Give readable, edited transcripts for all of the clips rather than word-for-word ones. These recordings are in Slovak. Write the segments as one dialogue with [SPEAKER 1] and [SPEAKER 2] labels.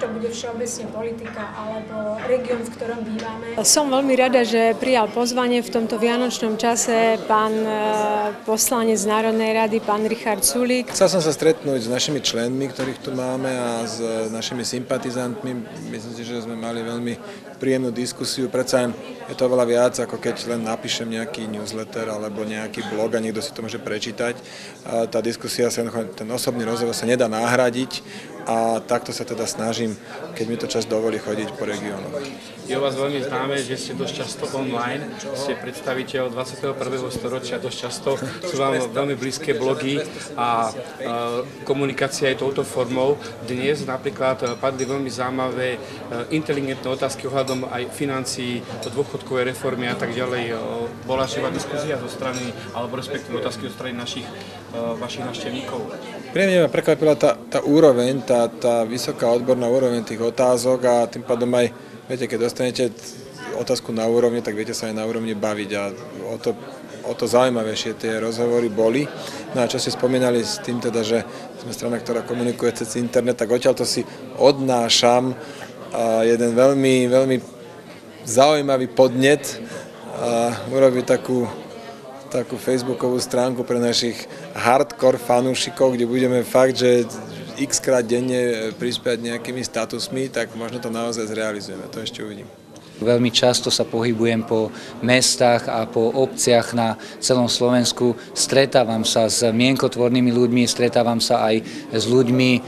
[SPEAKER 1] to bude všeobecne politika alebo región, v ktorom bývame. Som veľmi rada, že prijal pozvanie v tomto vianočnom čase pán poslanec Národnej rady, pán Richard Sulík.
[SPEAKER 2] Chcel som sa stretnúť s našimi členmi, ktorých tu máme, a s našimi sympatizantmi. Myslím si, že sme mali veľmi príjemnú diskusiu. Predsa je to oveľa viac, ako keď len napíšem nejaký newsletter alebo nejaký blog a niekto si to môže prečítať. Tá diskusia, ten osobný rozhovor sa nedá nahradiť a takto sa teda snažím, keď mi to čas dovolí, chodiť po regiónoch.
[SPEAKER 3] Je o vás veľmi známe, že ste dosť často online, ste predstaviteľ 21. storočia, dosť často sú vám veľmi blízke blogy a komunikácia je touto formou. Dnes napríklad padli veľmi zaujímavé, inteligentné otázky ohľadom aj financií, dôchodkovej reformy a tak ďalej. Bola živá diskusia zo strany, alebo respektíve otázky zo strany vašich návštevníkov?
[SPEAKER 2] Pre mňa ma prekvapila tá úroveň, tá vysoká odborná úroveň tých otázok a tým pádom aj, viete, keď dostanete otázku na úrovni, tak viete sa aj na úrovni baviť a o to zaujímavejšie tie rozhovory boli. No a čo ste spomínali s tým teda, že sme strana, ktorá komunikuje cez internet, tak odtiaľto si odnášam jeden veľmi, veľmi zaujímavý podnet urobiť takú facebookovú stránku pre našich hardcore fanúšikov, kde budeme fakt, že x-krát denne prispiať nejakými statusmi, tak možno to naozaj zrealizujeme. To ešte uvidím.
[SPEAKER 4] Veľmi často sa pohybujem po mestách a po obciach na celom Slovensku. Stretávam sa s mienkotvornými ľuďmi, stretávam sa aj s ľuďmi,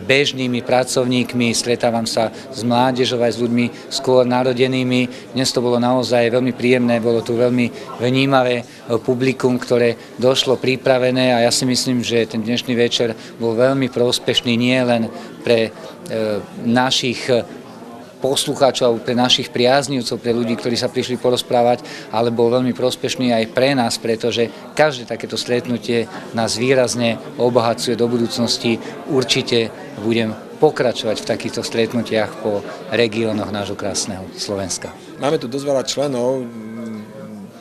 [SPEAKER 4] bežnými pracovníkmi, stretávam sa s mládežou aj s ľuďmi skôr narodenými. Dnes to bolo naozaj veľmi príjemné, bolo tu veľmi vnímavé publikum, ktoré došlo pripravené a ja si myslím, že ten dnešný večer bol veľmi prospešný nie len pre našich poslucháčov, pre našich priaznivcov, pre ľudí, ktorí sa prišli porozprávať, ale bol veľmi prospešný aj pre nás, pretože každé takéto stretnutie nás výrazne obohacuje do budúcnosti. Určite budem pokračovať v takýchto stretnutiach po regiónoch nášho krásneho Slovenska.
[SPEAKER 2] Máme tu dosť veľa členov,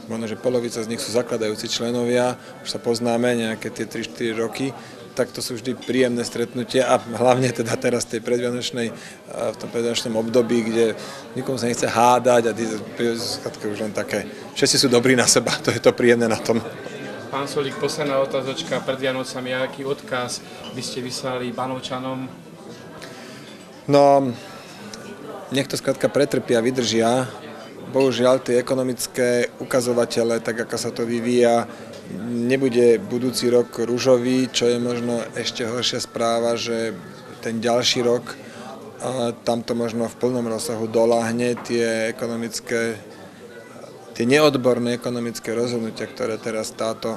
[SPEAKER 2] možno, že polovica z nich sú zakladajúci členovia, už sa poznáme nejaké tie 3-4 roky, tak to sú vždy príjemné stretnutia a hlavne teda teraz v tom predvianočnom období, kde nikomu sa nechce hádať a už len také, všetci sú dobrí na seba, to je to príjemné na tom.
[SPEAKER 3] Pán Sulík, posledná otázočka pred Vianocami, aký odkaz by ste vyslali Banovčanom?
[SPEAKER 2] No, nech to skrátka pretrpia, vydržia. Bohužiaľ, tie ekonomické ukazovatele, tak ako sa to vyvíja, nebude budúci rok ružový, čo je možno ešte horšia správa, že ten ďalší rok tamto možno v plnom rozsahu doľahne tie neodborné ekonomické rozhodnutia, ktoré teraz táto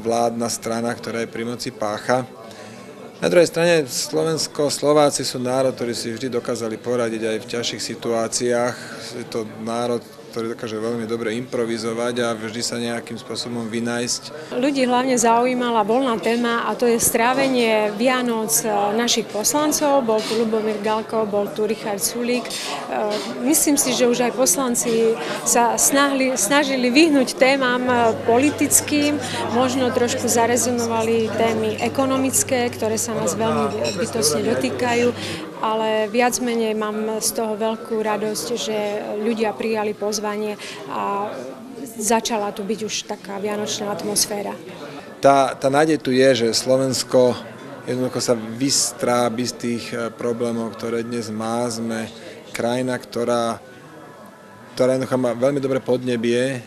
[SPEAKER 2] vládna strana, ktorá je pri moci, pácha. Na druhej strane Slováci sú národ, ktorí si vždy dokázali poradiť aj v ťažších situáciách. Je to národ, ktorý dokáže veľmi dobre improvizovať a vždy sa nejakým spôsobom vynájsť.
[SPEAKER 1] Ľudí hlavne zaujímala voľná téma a to je strávenie Vianoc našich poslancov. Bol tu Ľubomír Galko, bol tu Richard Sulík. Myslím si, že už aj poslanci sa snažili vyhnúť témam politickým, možno trošku zarezonovali témy ekonomické, ktoré sa nás veľmi bytostne dotýkajú, ale viac menej mám z toho veľkú radosť, že ľudia prijali pozvanie a začala tu byť už taká vianočná atmosféra.
[SPEAKER 2] Tá nádej tu je, že Slovensko jednoducho sa vystrábi z tých problémov, ktoré dnes má. Sme krajina, ktorá jednoducho má veľmi dobré podnebie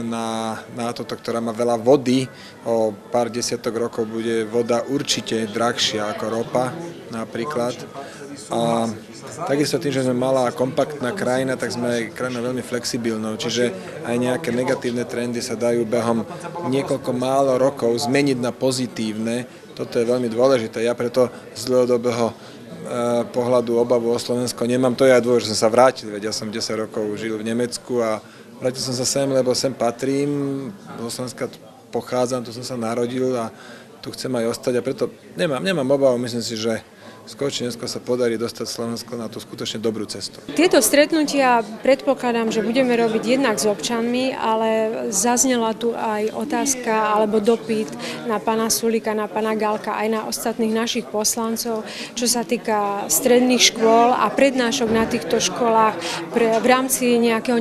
[SPEAKER 2] na toto, ktorá má veľa vody. O pár desiatok rokov bude voda určite drahšia ako ropa napríklad. A takisto tým, že sme malá a kompaktná krajina, tak sme aj krajina veľmi flexibilnou, čiže aj nejaké negatívne trendy sa dajú behom niekoľko málo rokov zmeniť na pozitívne. Toto je veľmi dôležité. Ja preto z dlhodobého pohľadu obavu o Slovensko nemám. To je aj dôvod, že som sa vrátil, veď ja som 10 rokov žil v Nemecku a vrátil som sa sem, lebo sem patrím, zo Slovenska pochádzam, tu som sa narodil a tu chcem aj ostať a preto nemám obavu, myslím si, že skôr či neskôr sa podarí dostať Slovensko na tú skutočne dobrú cestu.
[SPEAKER 1] Tieto stretnutia predpokladám, že budeme robiť jednak s občanmi, ale zaznela tu aj otázka alebo dopyt na pána Sulíka, na pána Galka, aj na ostatných našich poslancov, čo sa týka stredných škôl a prednášok na týchto školách v rámci nejakého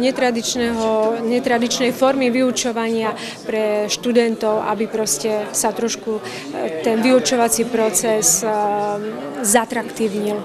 [SPEAKER 1] netradičnej formy vyučovania pre študentov, aby proste sa trošku ten vyučovací proces zatraktívnil.